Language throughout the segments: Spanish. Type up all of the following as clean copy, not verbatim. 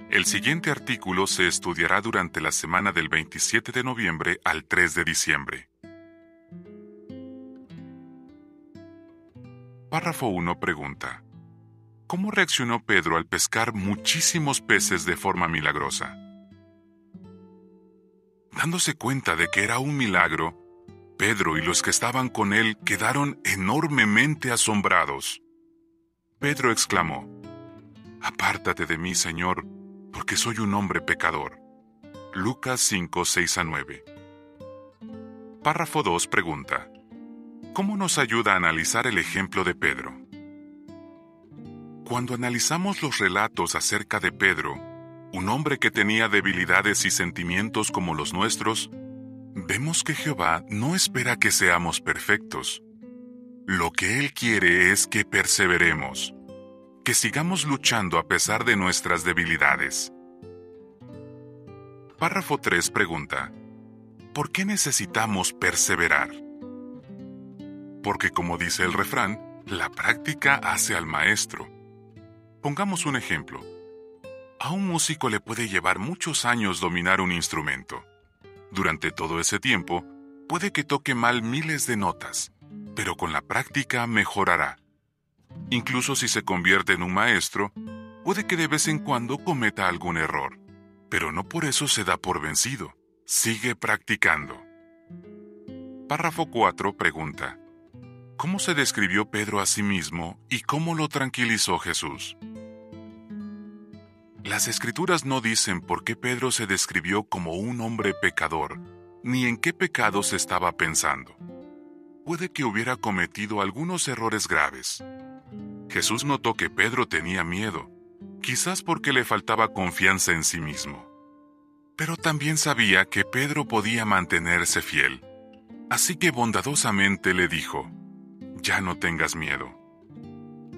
El siguiente artículo se estudiará durante la semana del 27 de noviembre al 3 de diciembre. Párrafo 1 pregunta: ¿cómo reaccionó Pedro al pescar muchísimos peces de forma milagrosa? Dándose cuenta de que era un milagro, Pedro y los que estaban con él quedaron enormemente asombrados. Pedro exclamó: «Apártate de mí, Señor, porque soy un hombre pecador». Lucas 5, 6 a 9. Párrafo 2 pregunta: ¿cómo nos ayuda a analizar el ejemplo de Pedro? Cuando analizamos los relatos acerca de Pedro, un hombre que tenía debilidades y sentimientos como los nuestros, vemos que Jehová no espera que seamos perfectos. Lo que Él quiere es que perseveremos, que sigamos luchando a pesar de nuestras debilidades. Párrafo 3 pregunta: ¿por qué necesitamos perseverar? Porque, como dice el refrán, la práctica hace al maestro. Pongamos un ejemplo. A un músico le puede llevar muchos años dominar un instrumento. Durante todo ese tiempo, puede que toque mal miles de notas, pero con la práctica mejorará. Incluso si se convierte en un maestro, puede que de vez en cuando cometa algún error, pero no por eso se da por vencido. Sigue practicando. Párrafo 4 pregunta: ¿cómo se describió Pedro a sí mismo y cómo lo tranquilizó Jesús? Las Escrituras no dicen por qué Pedro se describió como un hombre pecador, ni en qué pecados estaba pensando. Puede que hubiera cometido algunos errores graves. Jesús notó que Pedro tenía miedo, quizás porque le faltaba confianza en sí mismo. Pero también sabía que Pedro podía mantenerse fiel, así que bondadosamente le dijo: «Ya no tengas miedo».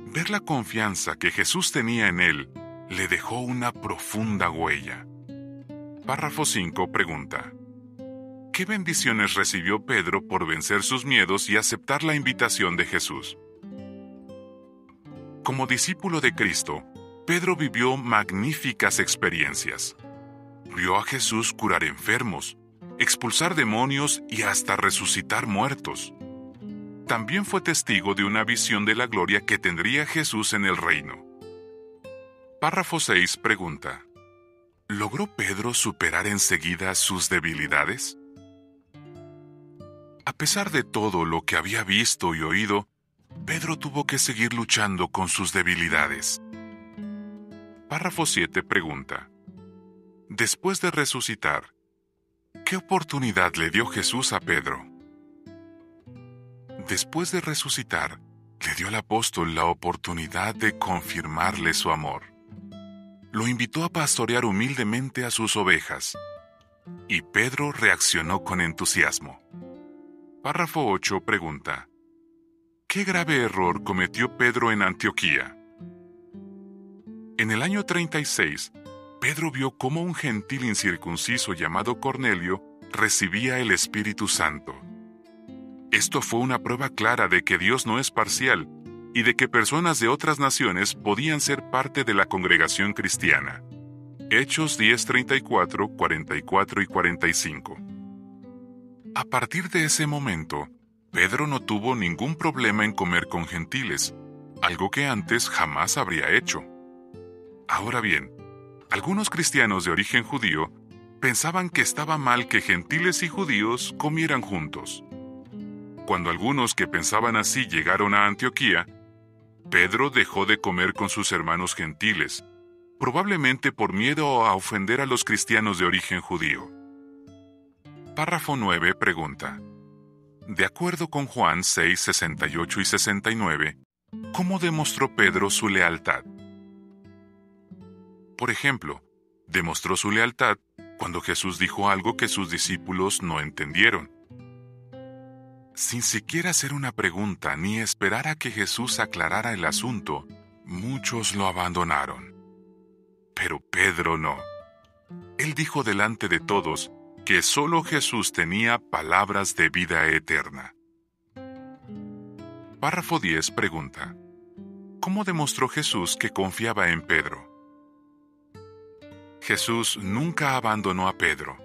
Ver la confianza que Jesús tenía en él le dejó una profunda huella. Párrafo 5 pregunta: ¿qué bendiciones recibió Pedro por vencer sus miedos y aceptar la invitación de Jesús? Como discípulo de Cristo, Pedro vivió magníficas experiencias. Vio a Jesús curar enfermos, expulsar demonios y hasta resucitar muertos. También fue testigo de una visión de la gloria que tendría Jesús en el reino. Párrafo 6 pregunta: ¿logró Pedro superar enseguida sus debilidades? A pesar de todo lo que había visto y oído, Pedro tuvo que seguir luchando con sus debilidades. Párrafo 7 pregunta: después de resucitar, ¿qué oportunidad le dio Jesús a Pedro? Después de resucitar, le dio al apóstol la oportunidad de confirmarle su amor. Lo invitó a pastorear humildemente a sus ovejas, y Pedro reaccionó con entusiasmo. Párrafo 8 pregunta: ¿qué grave error cometió Pedro en Antioquía? En el año 36, Pedro vio cómo un gentil incircunciso llamado Cornelio recibía el Espíritu Santo. Esto fue una prueba clara de que Dios no es parcial y de que personas de otras naciones podían ser parte de la congregación cristiana. Hechos 10:34, 44 y 45. A partir de ese momento, Pedro no tuvo ningún problema en comer con gentiles, algo que antes jamás habría hecho. Ahora bien, algunos cristianos de origen judío pensaban que estaba mal que gentiles y judíos comieran juntos. Cuando algunos que pensaban así llegaron a Antioquía, Pedro dejó de comer con sus hermanos gentiles, probablemente por miedo a ofender a los cristianos de origen judío. Párrafo 9 pregunta: de acuerdo con Juan 6, 68 y 69, ¿cómo demostró Pedro su lealtad? Por ejemplo, demostró su lealtad cuando Jesús dijo algo que sus discípulos no entendieron. Sin siquiera hacer una pregunta ni esperar a que Jesús aclarara el asunto, muchos lo abandonaron. Pero Pedro no. Él dijo delante de todos que solo Jesús tenía palabras de vida eterna. Párrafo 10 pregunta: ¿cómo demostró Jesús que confiaba en Pedro? Jesús nunca abandonó a Pedro.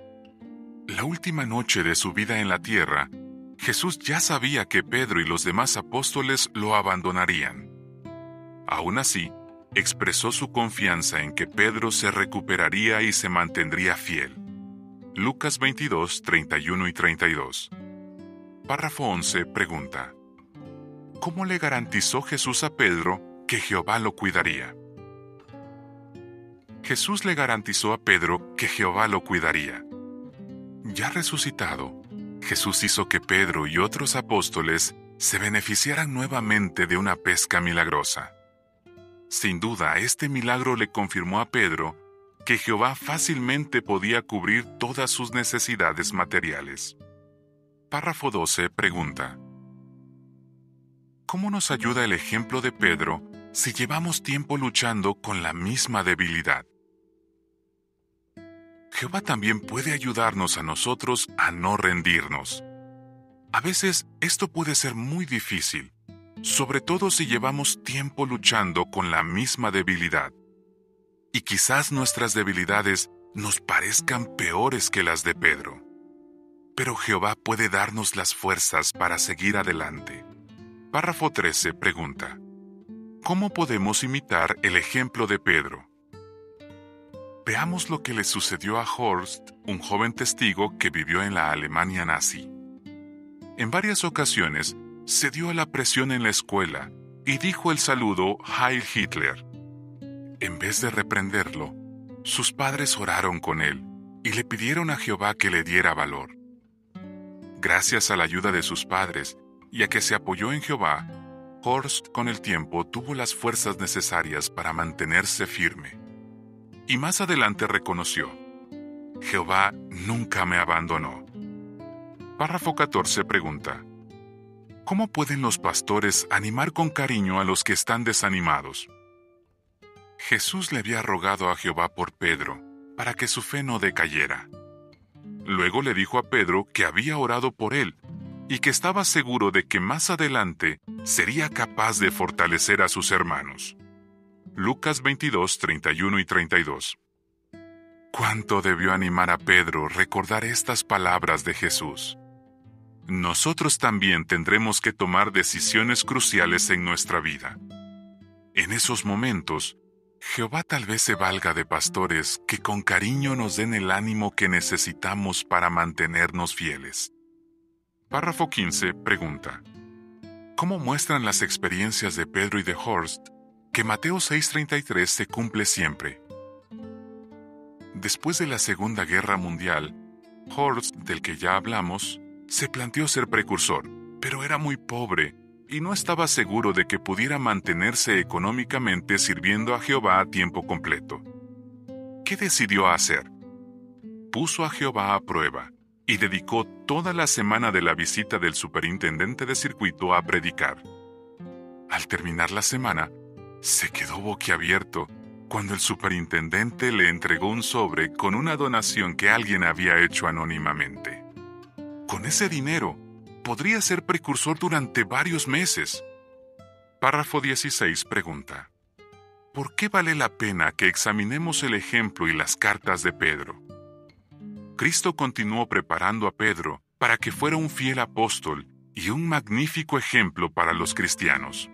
La última noche de su vida en la tierra, Jesús ya sabía que Pedro y los demás apóstoles lo abandonarían. Aún así, expresó su confianza en que Pedro se recuperaría y se mantendría fiel. Lucas 22, 31 y 32. Párrafo 11 pregunta: ¿cómo le garantizó Jesús a Pedro que Jehová lo cuidaría? Jesús le garantizó a Pedro que Jehová lo cuidaría. Ya resucitado, Jesús hizo que Pedro y otros apóstoles se beneficiaran nuevamente de una pesca milagrosa. Sin duda, este milagro le confirmó a Pedro que Jehová fácilmente podía cubrir todas sus necesidades materiales. Párrafo 12 pregunta: ¿cómo nos ayuda el ejemplo de Pedro si llevamos tiempo luchando con la misma debilidad? Jehová también puede ayudarnos a nosotros a no rendirnos. A veces esto puede ser muy difícil, sobre todo si llevamos tiempo luchando con la misma debilidad. Y quizás nuestras debilidades nos parezcan peores que las de Pedro. Pero Jehová puede darnos las fuerzas para seguir adelante. Párrafo 13 pregunta: ¿cómo podemos imitar el ejemplo de Pedro? Veamos lo que le sucedió a Horst, un joven testigo que vivió en la Alemania nazi. En varias ocasiones cedió a la presión en la escuela y dijo el saludo Heil Hitler. En vez de reprenderlo, sus padres oraron con él y le pidieron a Jehová que le diera valor. Gracias a la ayuda de sus padres y a que se apoyó en Jehová, Horst con el tiempo tuvo las fuerzas necesarias para mantenerse firme. Y más adelante reconoció: Jehová nunca me abandonó. Párrafo 14 pregunta: ¿cómo pueden los pastores animar con cariño a los que están desanimados? Jesús le había rogado a Jehová por Pedro, para que su fe no decayera. Luego le dijo a Pedro que había orado por él, y que estaba seguro de que más adelante sería capaz de fortalecer a sus hermanos. Lucas 22, 31 y 32. ¿Cuánto debió animar a Pedro recordar estas palabras de Jesús? Nosotros también tendremos que tomar decisiones cruciales en nuestra vida. En esos momentos, Jehová tal vez se valga de pastores que con cariño nos den el ánimo que necesitamos para mantenernos fieles. Párrafo 15 pregunta: ¿cómo muestran las experiencias de Pedro y de Horst que Mateo 6:33 se cumple siempre? Después de la Segunda Guerra Mundial, Horst, del que ya hablamos, se planteó ser precursor, pero era muy pobre y no estaba seguro de que pudiera mantenerse económicamente sirviendo a Jehová a tiempo completo. ¿Qué decidió hacer? Puso a Jehová a prueba y dedicó toda la semana de la visita del superintendente de circuito a predicar. Al terminar la semana, se quedó boquiabierto cuando el superintendente le entregó un sobre con una donación que alguien había hecho anónimamente. Con ese dinero, podría ser precursor durante varios meses. Párrafo 16 pregunta: ¿por qué vale la pena que examinemos el ejemplo y las cartas de Pedro? Cristo continuó preparando a Pedro para que fuera un fiel apóstol y un magnífico ejemplo para los cristianos.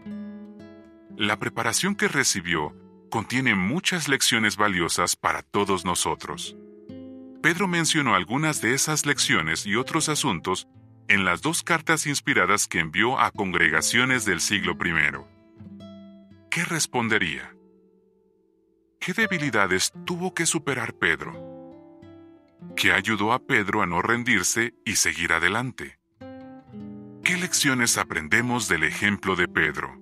La preparación que recibió contiene muchas lecciones valiosas para todos nosotros. Pedro mencionó algunas de esas lecciones y otros asuntos en las 2 cartas inspiradas que envió a congregaciones del siglo I. ¿Qué respondería? ¿Qué debilidades tuvo que superar Pedro? ¿Qué ayudó a Pedro a no rendirse y seguir adelante? ¿Qué lecciones aprendemos del ejemplo de Pedro?